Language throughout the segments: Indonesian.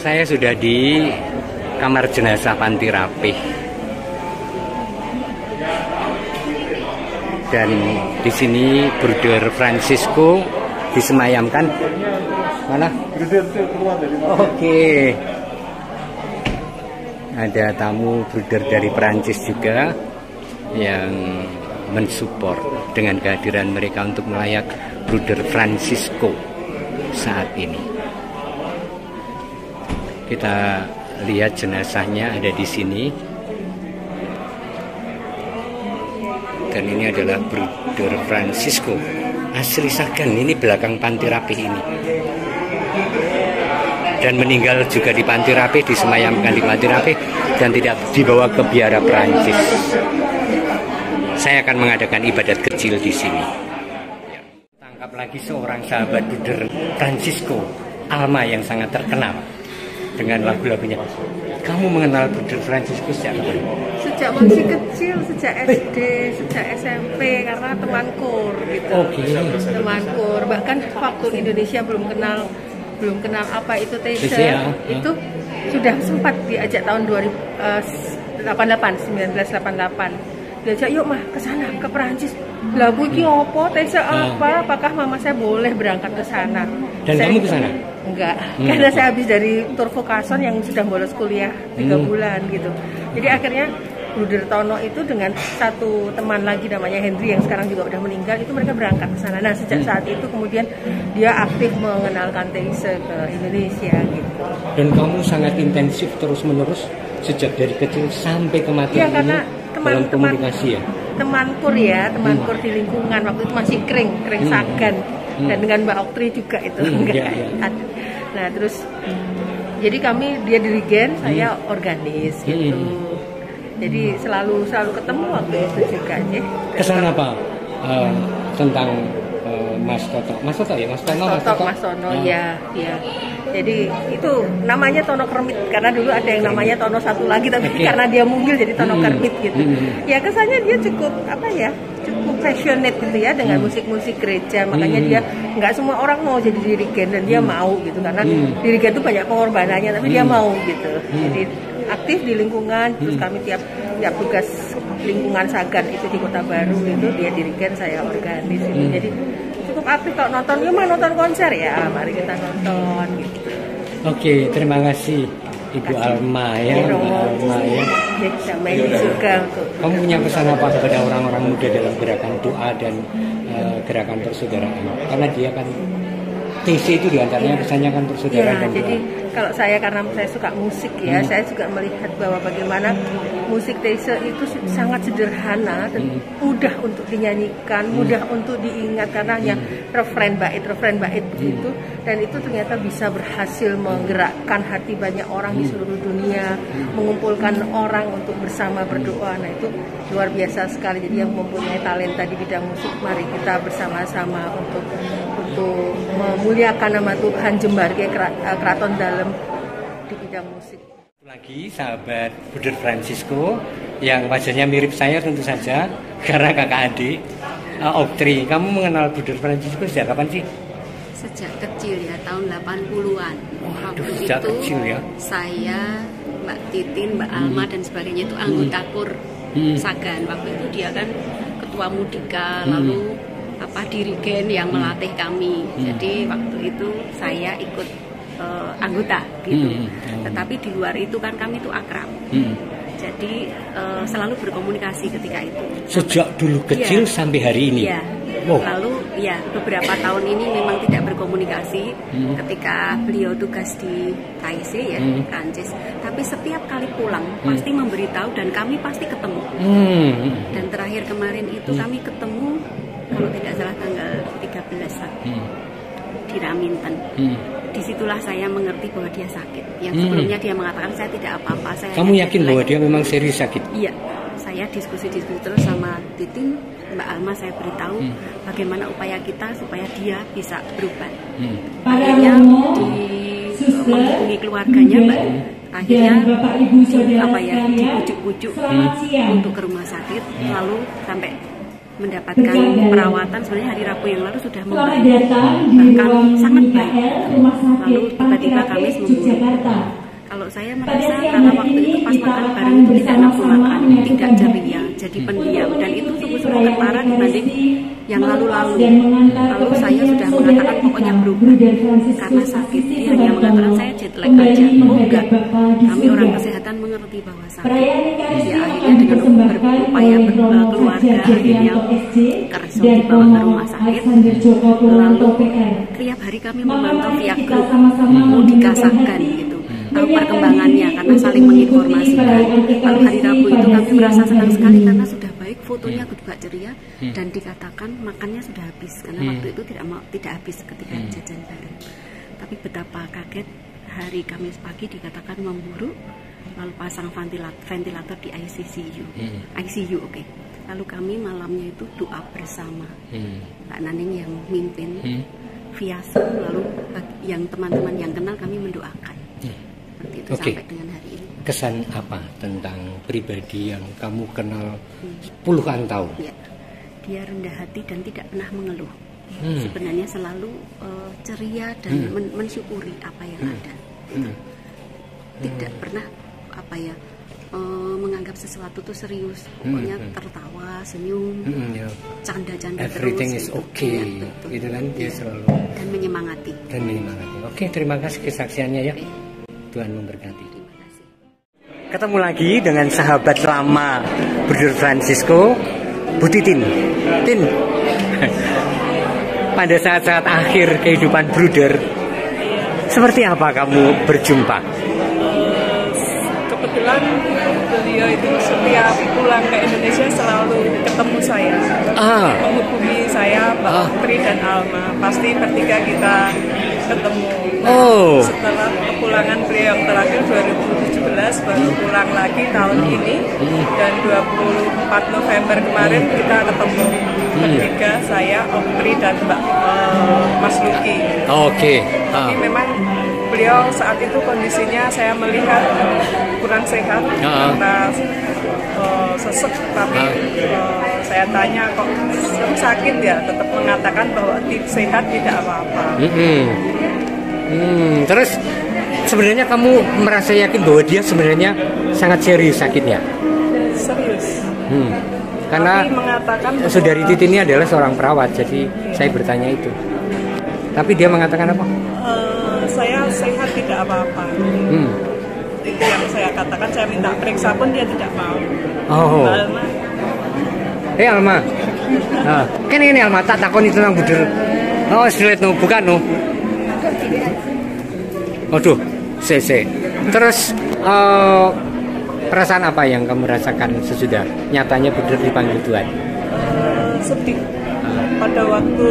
Saya sudah di kamar jenazah Panti Rapih. Dan di sini Bruder Francisco disemayamkan. Mana? Oke. Ada tamu Bruder dari Perancis juga yang mensupport dengan kehadiran mereka untuk melayak Bruder Francisco saat ini. Kita lihat jenazahnya ada di sini. Dan ini adalah Bruder Francisco asli Sagan, ini belakang Panti Rapih ini. Dan meninggal juga di Panti Rapih, disemayamkan di Panti Rapih dan tidak dibawa ke biara Perancis. Saya akan mengadakan ibadat kecil di sini. Tangkap lagi seorang sahabat Bruder Francisco, Alma, yang sangat terkenal dengan lagu-lagunya. Kamu mengenal Bruder Francisco sejak kapan? Sejak masih kecil, sejak SD, sejak SMP, karena teman kur gitu. Oke. Teman kur. Bahkan waktu Indonesia belum kenal apa itu teise, ya. Itu sudah sempat diajak tahun 1988. Diajak, yuk mah ke sana, ke Perancis. Lagu iki opo, teise apa? Apakah mama saya boleh berangkat ke sana? Dan kamu ke sana? Enggak, karena saya habis dari tur vokason yang sudah bolos kuliah 3 bulan gitu. Jadi akhirnya Bruder Tono itu dengan satu teman lagi namanya Henry yang sekarang juga udah meninggal, itu mereka berangkat ke sana. Nah, sejak saat itu kemudian dia aktif mengenalkan teise ke Indonesia gitu. Dan kamu sangat intensif terus-menerus sejak dari kecil sampai kematian ya, karena dalam komunikasi ya? Teman kur di lingkungan waktu itu masih kering Sagan. Dan dengan Mbak Oktri juga itu Nah terus jadi dia dirigen, saya organis gitu. Jadi selalu ketemu waktu itu juga ya. Kesan apa tentang Mas Toto ya? Mas Tono ya. Jadi itu namanya Tono Kermit, karena dulu ada yang namanya Tono satu lagi, tapi karena dia mungil jadi Tono Kermit gitu. Ya kesannya dia cukup cukup passionate gitu ya dengan musik-musik gereja, makanya dia nggak semua orang mau jadi dirigen dan dia mau gitu, karena dirigen itu banyak pengorbanannya, tapi dia mau gitu. Jadi aktif di lingkungan, terus kami tiap tugas lingkungan Sagan itu di Kota Baru itu dia dirigen, saya organis gitu. Jadi cukup aktif. Kalau nonton, nonton konser ya, mari kita nonton gitu. Oke, terima kasih Ibu Alma ya. Kamu punya pesan apa kepada orang-orang muda dalam gerakan doa dan gerakan persaudaraan? Karena dia kan TC itu diantaranya pesannya kan persaudaraan dan doa. Jadi kalau karena saya suka musik ya, saya juga melihat bahwa bagaimana musik teise itu sangat sederhana dan mudah untuk dinyanyikan, mudah untuk diingat karena hanya refren bait begitu, dan itu ternyata bisa berhasil menggerakkan hati banyak orang di seluruh dunia, mengumpulkan orang untuk bersama berdoa. Nah itu luar biasa sekali. Jadi yang mempunyai talenta di bidang musik, mari kita bersama-sama untuk memuliakan nama Tuhan, jembarke keraton dalam di bidang musik. Lagi sahabat Bruder Francisco yang wajahnya mirip saya tentu saja karena kakak adik. Oktri, kamu mengenal Bruder Francisco sejak kapan sih? Sejak kecil ya, tahun 80-an. Waktu sejak itu kecil ya. Saya, Mbak Titin, Mbak Alma dan sebagainya itu anggota kur Sagan. Waktu itu dia kan ketua Mudika, lalu dirigen yang melatih kami. Jadi waktu itu saya ikut anggota gitu. Tetapi di luar itu kan kami itu akrab. Jadi selalu berkomunikasi ketika itu. Sejak dulu kecil sampai hari ini. Iya. Lalu beberapa tahun ini memang tidak berkomunikasi ketika beliau tugas di TAIC ya, Prancis. Tapi setiap kali pulang pasti memberitahu dan kami pasti ketemu. Dan terakhir kemarin itu kami ketemu kalau tidak salah tanggal 13 di Raminten. Disitulah saya mengerti bahwa dia sakit. Yang sebelumnya dia mengatakan saya tidak apa-apa. Kamu yakin bahwa dia memang serius sakit? Iya. Saya diskusi terus sama Titin, Mbak Alma, saya beritahu bagaimana upaya kita supaya dia bisa berobat. Akhirnya menghubungi keluarganya, Mbak. Akhirnya dibujuk-bujuk untuk ke rumah sakit, lalu sampai mendapatkan perawatan sebenarnya hari Rabu yang lalu sudah membaik, bahkan sangat baik. Lalu tiba-tiba Kamis memburuk. Kalau saya merasa karena waktu itu pas makan bareng itu tidak nafsu makan, tidak ceria, jadi pendiam, dan itu sungguh-sungguh ketara dibanding yang lalu-lalu. Lalu saya sudah mengatakan pokoknya berubah karena sakit. Dia hanya mengatakan saya jet lag aja. Oh enggak, kami orang kesehatan mengerti bahwa sakit. Ya akhirnya dengan berupaya keluarga akhirnya Karso dibawa ke rumah sakit. Lalu tiap hari kami memantau via grup mau dikasahkan gitu, tahu perkembangannya karena saling menginformasikan. Lalu hari Rabu itu kami merasa senang sekali karena sudah baik, fotonya juga ceria, dan dikatakan makannya sudah habis karena waktu itu tidak habis ketika jajan bareng. Tapi betapa kaget hari Kamis pagi dikatakan memburuk, lalu pasang ventilator di ICU. Oke. Lalu kami malamnya itu doa bersama, Pak Naning yang mimpin via Zoom, lalu yang teman-teman yang kenal kami mendoakan. Seperti itu sampai dengan hari ini. Kesan apa tentang pribadi yang kamu kenal puluhan tahun? Ya, dia rendah hati dan tidak pernah mengeluh. Sebenarnya selalu ceria dan mensyukuri apa yang ada. Tidak pernah menganggap sesuatu itu serius. Pokoknya tertawa, senyum, canda-canda terus. Everything is okay, gitu kan dia selalu. Dan menyemangati. Oke, terima kasih kesaksiannya ya. Tuhan memberkati. Terima kasih. Ketemu lagi dengan sahabat lama Bruder Francisco, Bu Titin. Tin, pada saat-saat akhir kehidupan Bruder, seperti apa kamu berjumpa? Kebetulan beliau itu setiap pulang ke Indonesia selalu ketemu saya, menghubungi saya, Mbak Putri dan Alma. Pasti bertiga kita ketemu. Setelah kepulangan beliau yang terakhir 2017 baru pulang lagi tahun ini, dan 24 November kemarin kita ketemu bertiga, saya, Om Pri dan Mas Luki. Tapi memang beliau saat itu kondisinya saya melihat kurang sehat karena sesek, tapi saya tanya kok sakit ya, tetap mengatakan bahwa sehat, tidak apa-apa. Terus sebenarnya kamu merasa yakin bahwa dia sebenarnya sangat serius sakitnya? Serius. Karena mengatakan saudari Titi ini adalah seorang perawat, jadi saya bertanya itu. Tapi dia mengatakan apa? Saya sehat, tidak apa-apa. Itu yang saya katakan. Saya minta periksa pun dia tidak mau. Alma. Alma. Kan ini Alma tak takon itu nang Bruder. Straight no, bukan no. Waduh, CC. Terus perasaan apa yang kamu rasakan sesudah nyatanya Bruder dipanggil Tuhan? Sedih. Pada waktu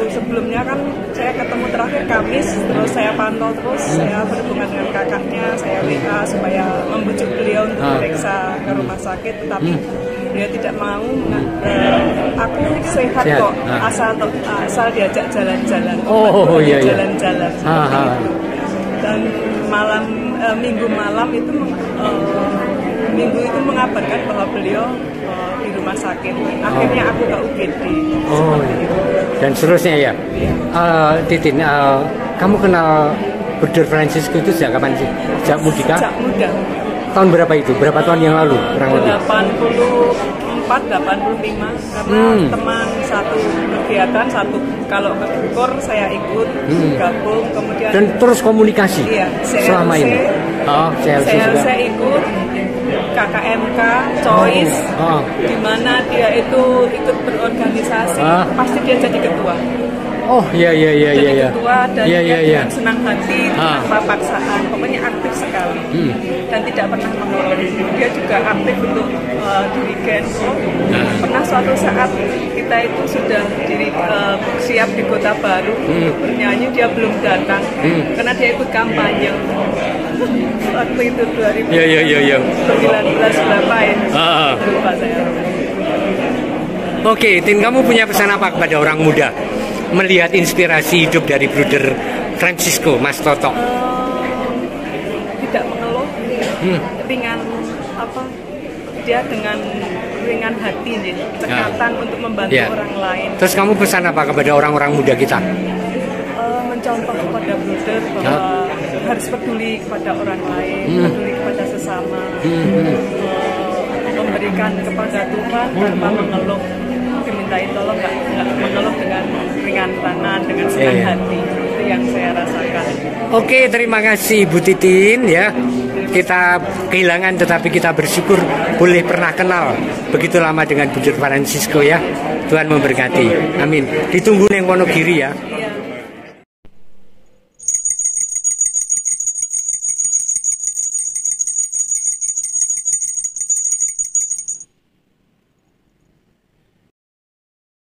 sebelumnya kan saya ketemu terakhir Kamis, terus saya pantau terus, saya berhubungan dengan kakaknya, saya WA supaya membujuk beliau untuk periksa ke rumah sakit, tetapi dia tidak mau. Aku sehat kok, asal diajak jalan-jalan. Jalan-jalan. Dan minggu malam itu minggu itu mengabarkan bahwa beliau di rumah sakit. Akhirnya aku ke UGD. Dan seterusnya ya. Titin, kamu kenal Bruder Francisco itu sejak kapan sih? Sejak muda? Sejak muda. Tahun berapa itu? Berapa tahun yang lalu? Kurang lebih? 85 karena teman satu kegiatan, kalau ke Bogor saya ikut gabung, kemudian dan terus komunikasi selama ini. CLC ikut KKMK Choice, di mana dia itu ikut berorganisasi, pasti dia jadi ketua. Ketua dan dia dengan senang hati, tanpa paksaan, pokoknya aktif sekali dan tidak pernah mengeluh. Dia juga aktif untuk diri Genso. Pernah suatu saat kita itu sudah siap di Kota Baru untuk bernyanyi, dia belum datang karena dia ikut kampanye. Waktu itu 2019 berapa ya? Lupa saya. Oke, Tin, kamu punya pesan apa kepada orang muda melihat inspirasi hidup dari Bruder Francisco, Mas Toto? Tidak mengeluh, dengan dia dengan ringan hati, cekatan untuk membantu orang lain. Terus kamu pesan apa kepada orang-orang muda kita? Mencontoh kepada Bruder bahwa harus peduli kepada orang lain, peduli kepada sesama, memberikan kepada Tuhan tanpa mengeluh, dimintain tolong nggak mengeluh dengan ringan tangan, dengan senang hati. Itu yang saya rasakan. Oke, terima kasih Bu Titin ya. Kita kehilangan tetapi kita bersyukur boleh pernah kenal begitu lama dengan Bruder Francisco ya. Tuhan memberkati. Amin. Ditunggu neng Wonogiri ya.